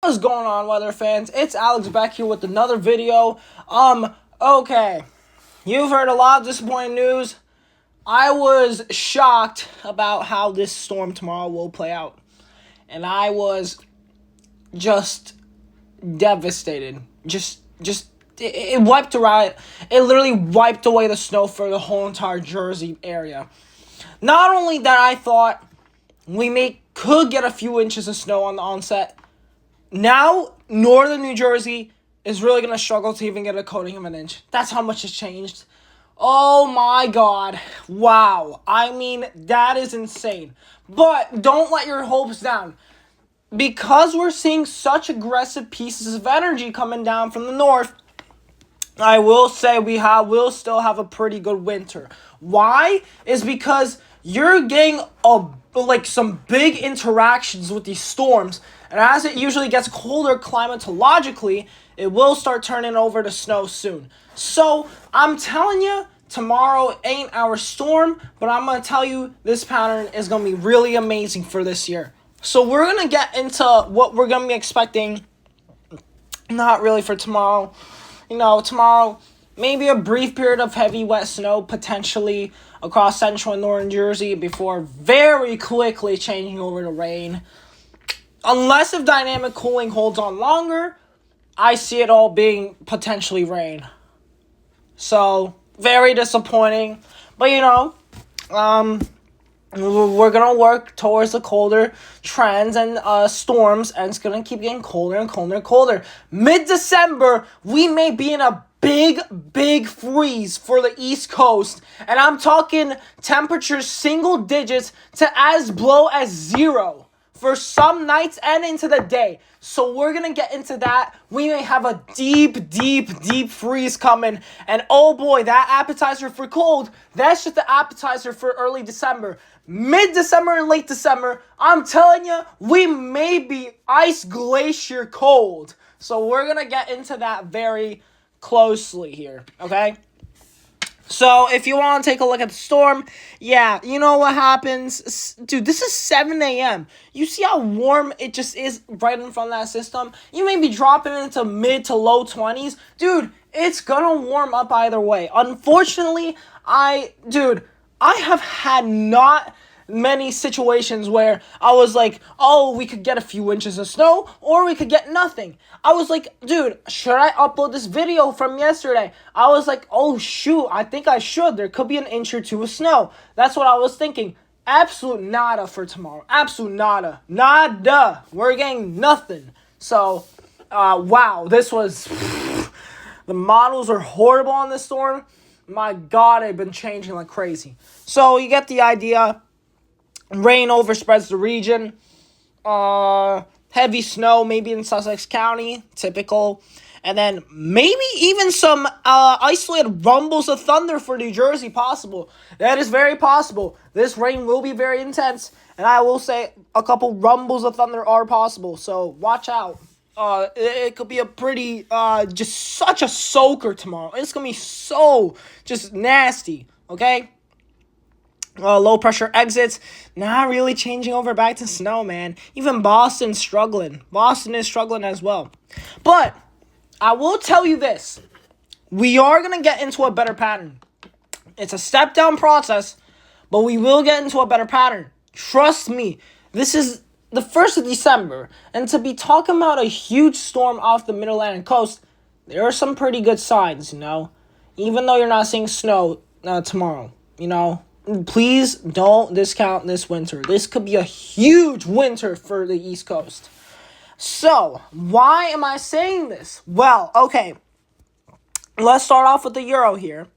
What's going on, weather fans? It's Alex back here with another video. Okay. You've heard a lot of disappointing news. I was shocked about how this storm tomorrow will play out. And I was just devastated. It wiped around. It literally wiped away the snow for the whole entire Jersey area. Not only that, I thought could get a few inches of snow on the onset. Now, northern New Jersey is really going to struggle to even get a coating of an inch. That's how much has changed. Oh my god. Wow. I mean, that is insane. But don't let your hopes down. Because we're seeing such aggressive pieces of energy coming down from the north, I will say will still have a pretty good winter. Why? Is because you're getting some big interactions with these storms, and as it usually gets colder climatologically, it will start turning over to snow soon. So I'm telling you, tomorrow ain't our storm, but I'm gonna tell you this pattern is gonna be really amazing for this year. So we're gonna get into what we're gonna be expecting. Not really for tomorrow. Tomorrow, maybe a brief period of heavy wet snow potentially across central and northern Jersey before very quickly changing over to rain. Unless if dynamic cooling holds on longer, I see it all being potentially rain. So, very disappointing. But, we're going to work towards the colder trends and storms, and it's going to keep getting colder and colder and colder. Mid-December, we may be in a big freeze for the East Coast, and I'm talking temperatures single digits to as low as 0 for some nights and into the day. So we're going to get into that. We may have a deep freeze coming. And oh boy, that appetizer for cold, that's just the appetizer for early December. Mid-December and late December, I'm telling you, we may be ice glacier cold. So we're going to get into that very closely here, okay? So, if you want to take a look at the storm, yeah, you know what happens? Dude, this is 7 a.m. You see how warm it just is right in front of that system? You may be dropping into mid to low 20s. Dude, it's gonna warm up either way. Unfortunately, I have had not many situations where I was like, oh, we could get a few inches of snow, or we could get nothing. I was like, dude, should I upload this video from yesterday? I was like, oh, shoot, I think I should. There could be an inch or two of snow. That's what I was thinking. Absolute nada for tomorrow. Absolute nada. Nada. We're getting nothing. So, wow, this was... The models are horrible on this storm. My God, they've been changing like crazy. So, you get the idea. Rain overspreads the region. Heavy snow maybe in Sussex County, typical. And then maybe even some isolated rumbles of thunder for New Jersey possible. That is very possible. This rain will be very intense. And I will say a couple rumbles of thunder are possible. So watch out. It could be a pretty, just such a soaker tomorrow. It's going to be so just nasty. Okay? Low pressure exits, not really changing over back to snow, man. Even Boston's struggling. Boston is struggling as well. But I will tell you this. We are going to get into a better pattern. It's a step down process, but we will get into a better pattern. Trust me. This is the 1st of December. And to be talking about a huge storm off the Mid-Atlantic coast, there are some pretty good signs, Even though you're not seeing snow tomorrow, Please don't discount this winter. This could be a huge winter for the East Coast. So, why am I saying this? Well, okay. Let's start off with the Euro here.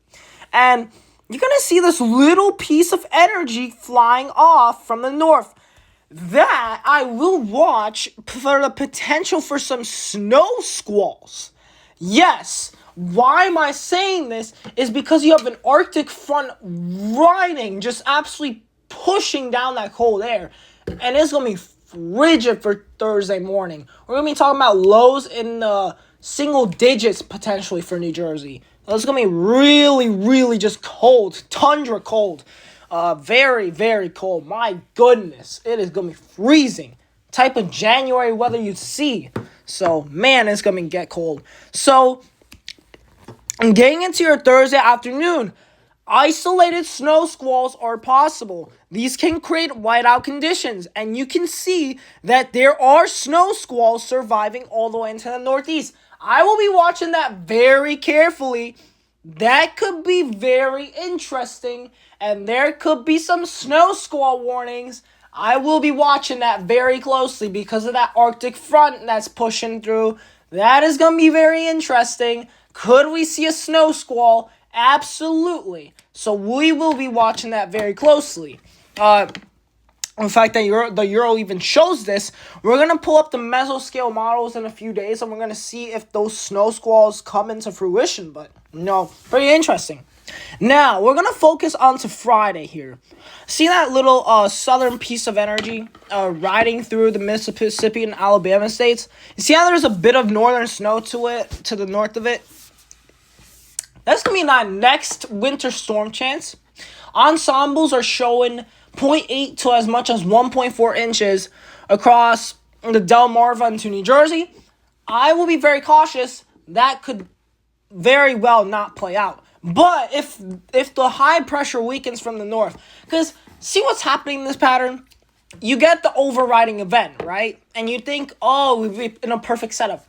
And you're going to see this little piece of energy flying off from the north. That I will watch for the potential for some snow squalls. Yes. Why am I saying this? Is because you have an Arctic front riding, just absolutely pushing down that cold air. And it's going to be frigid for Thursday morning. We're going to be talking about lows in the single digits potentially for New Jersey. It's going to be really just cold. Tundra cold. Very cold. My goodness. It is going to be freezing. Type of January weather you'd see. So, man, it's going to get cold. So, getting into your Thursday afternoon, isolated snow squalls are possible. These can create whiteout conditions, and you can see that there are snow squalls surviving all the way into the Northeast. I will be watching that very carefully. That could be very interesting, and there could be some snow squall warnings. I will be watching that very closely because of that Arctic front that's pushing through. That is going to be very interesting. Could we see a snow squall? Absolutely. So we will be watching that very closely. In fact, the Euro even shows this. We're going to pull up the mesoscale models in a few days, and we're going to see if those snow squalls come into fruition. But, pretty interesting. Now, we're going to focus on to Friday here. See that little southern piece of energy riding through the Mississippi and Alabama states? You see how there's a bit of northern snow to it, to the north of it? That's going to be that next winter storm chance. Ensembles are showing 0.8 to as much as 1.4 inches across the Delmarva into New Jersey. I will be very cautious. That could very well not play out. But if the high pressure weakens from the north, because see what's happening in this pattern? You get the overriding event, right? And you think, oh, we'd be in a perfect setup.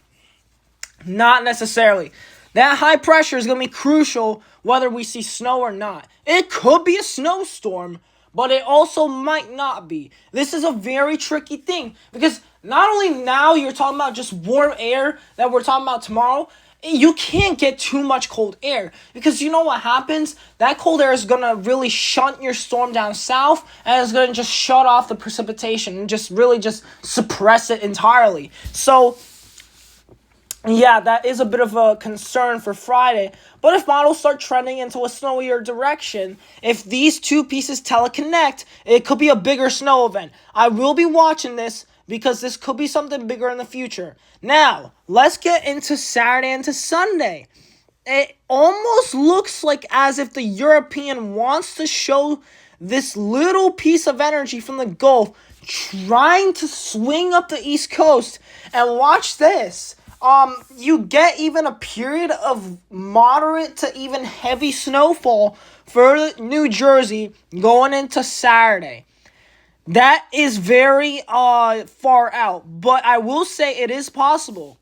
Not necessarily. That high pressure is going to be crucial whether we see snow or not. It could be a snowstorm, but it also might not be. This is a very tricky thing because not only now you're talking about just warm air that we're talking about tomorrow, you can't get too much cold air because you know what happens? That cold air is going to really shunt your storm down south and it's going to just shut off the precipitation and just really just suppress it entirely. So, yeah, that is a bit of a concern for Friday. But if models start trending into a snowier direction, if these two pieces teleconnect, it could be a bigger snow event. I will be watching this because this could be something bigger in the future. Now, let's get into Saturday into Sunday. It almost looks like as if the European wants to show this little piece of energy from the Gulf trying to swing up the East Coast. And watch this. You get even a period of moderate to even heavy snowfall for New Jersey going into Saturday. That is very far out, but I will say it is possible.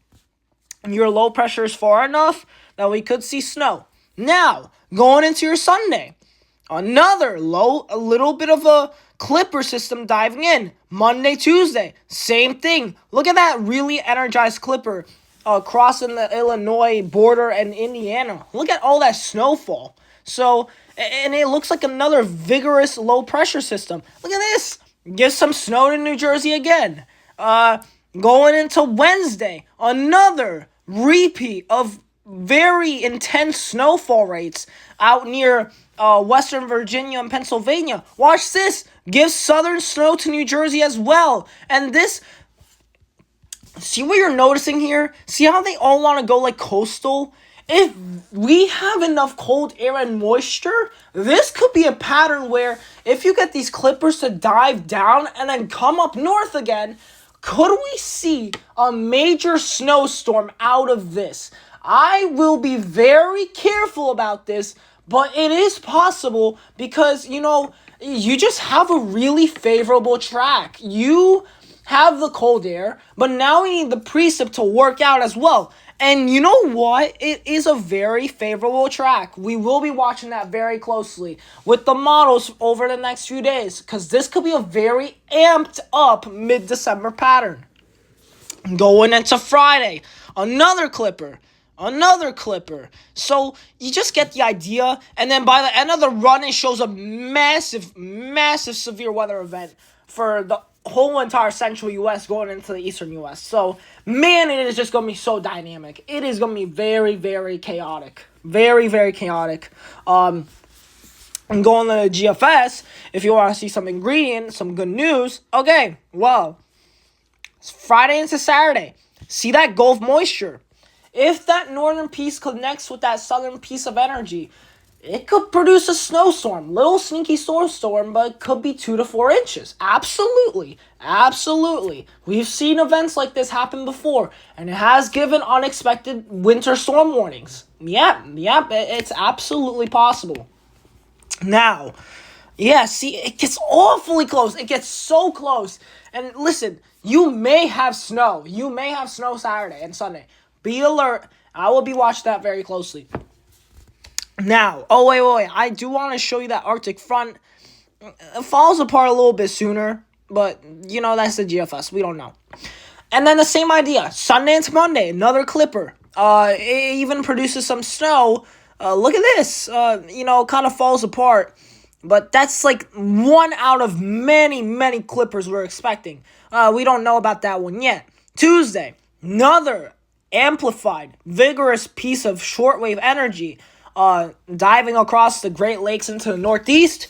Your low pressure is far enough that we could see snow. Now, going into your Sunday, another a little bit of a Clipper system diving in. Monday, Tuesday, same thing. Look at that really energized Clipper crossing the Illinois border and Indiana. Look at all that snowfall. So, and it looks like another vigorous low pressure system. Look at this. Get some snow in New Jersey again. Going into Wednesday, another repeat of very intense snowfall rates out near Western Virginia and Pennsylvania. Watch this. Give southern snow to New Jersey as well. And this, see what you're noticing here? See how they all want to go like coastal? If we have enough cold air and moisture, this could be a pattern where if you get these clippers to dive down and then come up north again, could we see a major snowstorm out of this? I will be very careful about this, but it is possible because, you just have a really favorable track. You have the cold air, but now we need the precip to work out as well. And you know what? It is a very favorable track. We will be watching that very closely with the models over the next few days because this could be a very amped up mid-December pattern. Going into Friday, another Clipper. So you just get the idea. And then by the end of the run, it shows a massive severe weather event for the whole entire central U.S. going into the eastern U.S. So, man, it is just going to be so dynamic. It is going to be very, very chaotic. Very, very chaotic. And going to the GFS, if you want to see some ingredient, some good news, okay, well, it's Friday into Saturday. See that Gulf moisture. If that northern piece connects with that southern piece of energy, it could produce a snowstorm. Little sneaky snowstorm, but it could be 2 to 4 inches. Absolutely. Absolutely. We've seen events like this happen before, and it has given unexpected winter storm warnings. Yep, it's absolutely possible. Now, yeah, see, it gets awfully close. It gets so close. And listen, you may have snow. You may have snow Saturday and Sunday. Be alert. I will be watching that very closely. Now, wait. I do want to show you that Arctic front. It falls apart a little bit sooner, but, that's the GFS. We don't know. And then the same idea. Sunday into Monday, another clipper. It even produces some snow. Look at this. Kind of falls apart. But that's like one out of many, many clippers we're expecting. We don't know about that one yet. Tuesday, another amplified, vigorous piece of shortwave energy diving across the Great Lakes into the Northeast.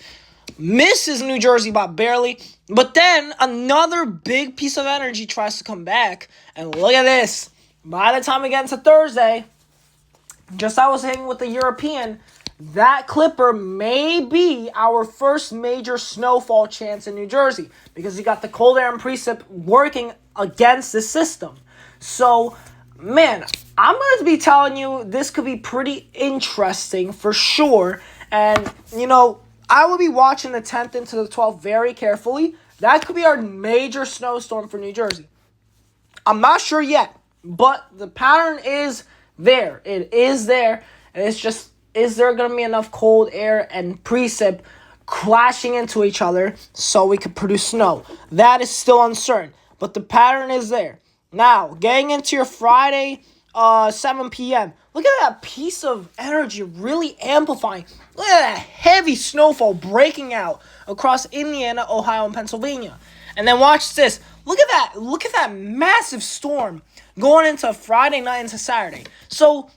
Misses New Jersey by barely. But then another big piece of energy tries to come back. And look at this. By the time we get into Thursday, just I was saying with the European, that clipper may be our first major snowfall chance in New Jersey. Because you got the cold air and precip working against the system. So, man, I'm going to be telling you this could be pretty interesting for sure. And, I will be watching the 10th into the 12th very carefully. That could be our major snowstorm for New Jersey. I'm not sure yet, but the pattern is there. It is there. And it's just, is there going to be enough cold air and precip clashing into each other so we could produce snow? That is still uncertain, but the pattern is there. Now, getting into your Friday, 7 p.m. Look at that piece of energy really amplifying. Look at that heavy snowfall breaking out across Indiana, Ohio, and Pennsylvania. And then watch this. Look at that. Look at that massive storm going into Friday night into Saturday. So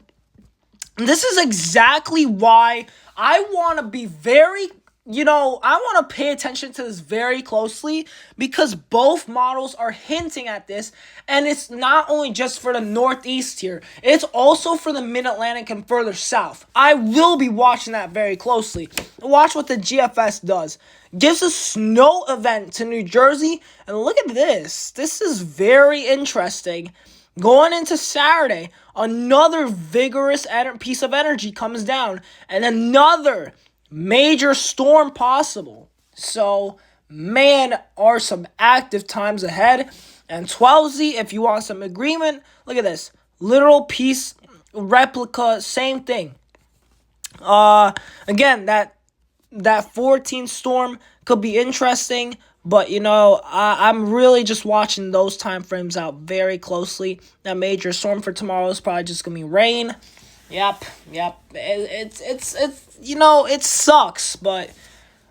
this is exactly why I want to be very, I want to pay attention to this very closely because both models are hinting at this. And it's not only just for the Northeast here. It's also for the Mid-Atlantic and further south. I will be watching that very closely. Watch what the GFS does. Gives a snow event to New Jersey. And look at this. This is very interesting. Going into Saturday, another vigorous piece of energy comes down. And another major storm possible. So, man, are some active times ahead. And 12Z, if you want some agreement, look at this. Literal piece, replica, same thing. Again, that 14 storm could be interesting. But, I'm really just watching those time frames out very closely. That major storm for tomorrow is probably just going to be rain. Yep. It sucks, but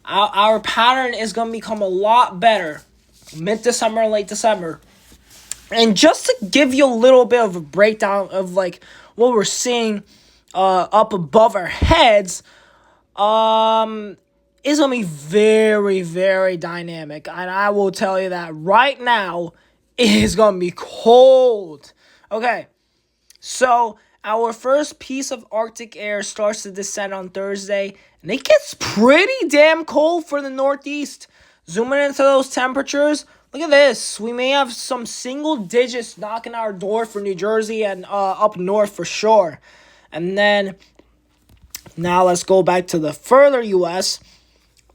our pattern is going to become a lot better mid-December and late December. And just to give you a little bit of a breakdown of like what we're seeing up above our heads, is going to be very, very dynamic. And I will tell you that right now, it is going to be cold. Okay, so our first piece of Arctic air starts to descend on Thursday, and it gets pretty damn cold for the Northeast. Zooming into those temperatures, look at this. We may have some single digits knocking our door for New Jersey and up north for sure. And then, now let's go back to the further U.S.,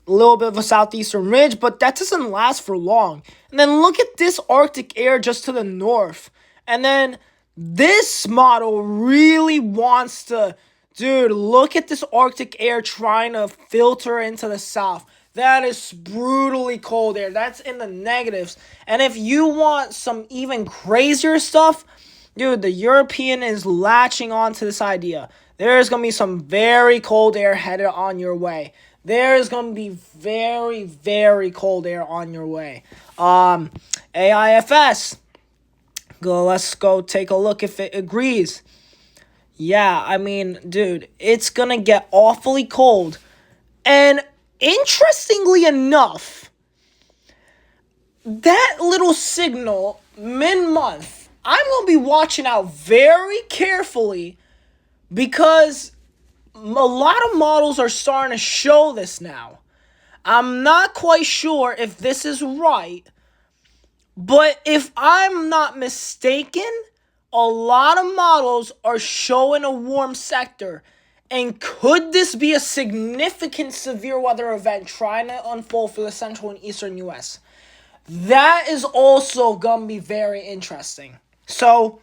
a little bit of a southeastern ridge, but that doesn't last for long. And then look at this Arctic air just to the north. And then this model really wants to, dude, look at this Arctic air trying to filter into the south. That is brutally cold air. That's in the negatives. And if you want some even crazier stuff, dude, the European is latching on to this idea. There's going to be some very cold air headed on your way. There's going to be very, very cold air on your way. AIFS. Let's go take a look if it agrees. Yeah, I mean, dude, it's going to get awfully cold. And interestingly enough, that little signal mid-month, I'm going to be watching out very carefully because a lot of models are starting to show this now. I'm not quite sure if this is right, but if I'm not mistaken, a lot of models are showing a warm sector. And could this be a significant severe weather event trying to unfold for the central and eastern US? That is also gonna be very interesting. So,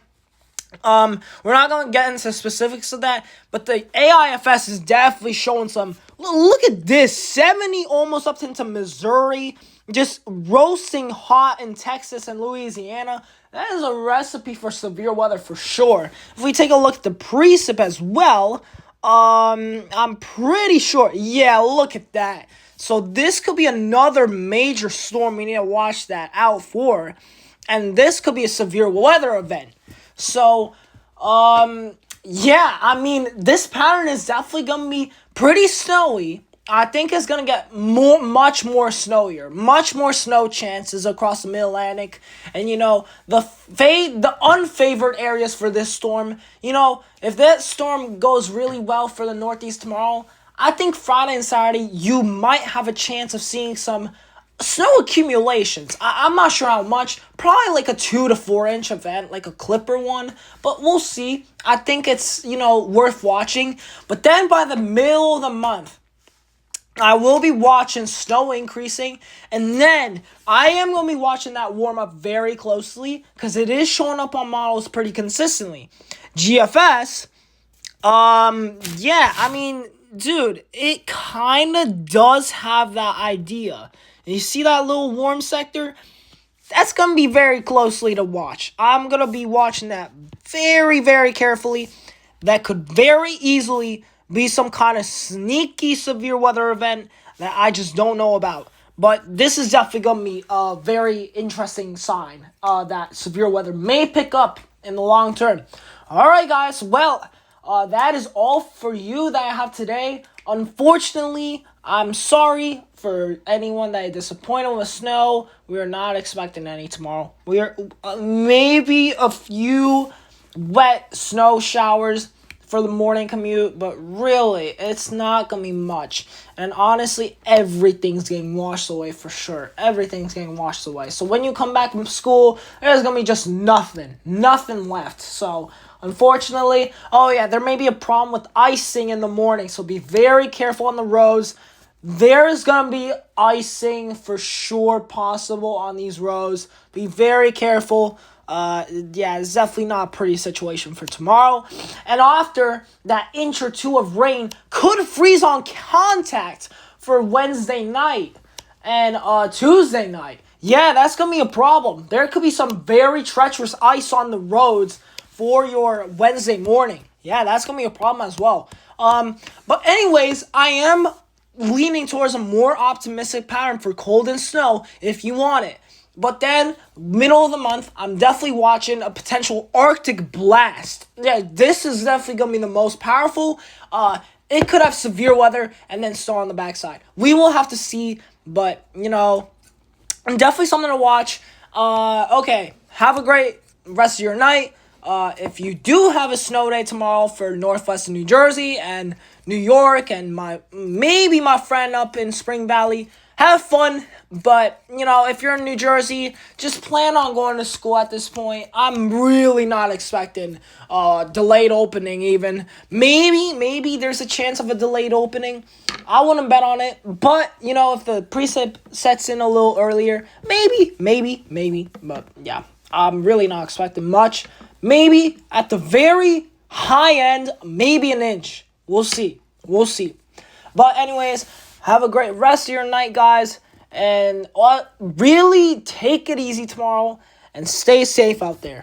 we're not gonna get into specifics of that, but the AIFS is definitely showing some. Look at this, 70 almost up into Missouri, just roasting hot in Texas and Louisiana. That is a recipe for severe weather for sure. If we take a look at the precip as well, I'm pretty sure. Yeah, look at that. So this could be another major storm we need to watch that out for, and this could be a severe weather event. So, yeah, I mean, this pattern is definitely going to be pretty snowy. I think it's going to get much more snowier, much more snow chances across the Mid-Atlantic. And, the unfavored areas for this storm, if that storm goes really well for the Northeast tomorrow, I think Friday and Saturday, you might have a chance of seeing some snow accumulations. I'm not sure how much. Probably like a 2 to 4 inch event, like a Clipper one. But we'll see. I think it's, worth watching. But then by the middle of the month, I will be watching snow increasing. And then I am going to be watching that warm up very closely, because it is showing up on models pretty consistently. GFS, yeah, I mean, dude, it kind of does have that idea. And you see that little warm sector? That's going to be very closely to watch. I'm going to be watching that very, very carefully. That could very easily be some kind of sneaky severe weather event that I just don't know about. But this is definitely going to be a very interesting sign that severe weather may pick up in the long term. All right, guys. Well, that is all for you that I have today. Unfortunately, I'm sorry for anyone that is disappointed with snow. We are not expecting any tomorrow. We are maybe a few wet snow showers for the morning commute, but really, it's not going to be much. And honestly, everything's getting washed away for sure. Everything's getting washed away. So when you come back from school, there's going to be just nothing left. So unfortunately, there may be a problem with icing in the morning, so be very careful on the roads. There's going to be icing for sure possible on these roads. Be very careful. It's definitely not a pretty situation for tomorrow. And after that inch or two of rain could freeze on contact for Wednesday night and Tuesday night. Yeah, that's going to be a problem. There could be some very treacherous ice on the roads for your Wednesday morning. Yeah, that's going to be a problem as well. But anyways, I am leaning towards a more optimistic pattern for cold and snow if you want it. But then, middle of the month, I'm definitely watching a potential Arctic blast. Yeah, this is definitely going to be the most powerful. It could have severe weather and then snow on the backside. We will have to see, but, definitely something to watch. Okay, have a great rest of your night. If you do have a snow day tomorrow for Northwestern New Jersey and New York and maybe my friend up in Spring Valley, have fun. But, if you're in New Jersey, just plan on going to school at this point. I'm really not expecting delayed opening even. Maybe there's a chance of a delayed opening. I wouldn't bet on it. But, if the precip sets in a little earlier, maybe. But, yeah, I'm really not expecting much. Maybe at the very high end, maybe an inch. We'll see. But anyways, have a great rest of your night, guys. And really take it easy tomorrow and stay safe out there.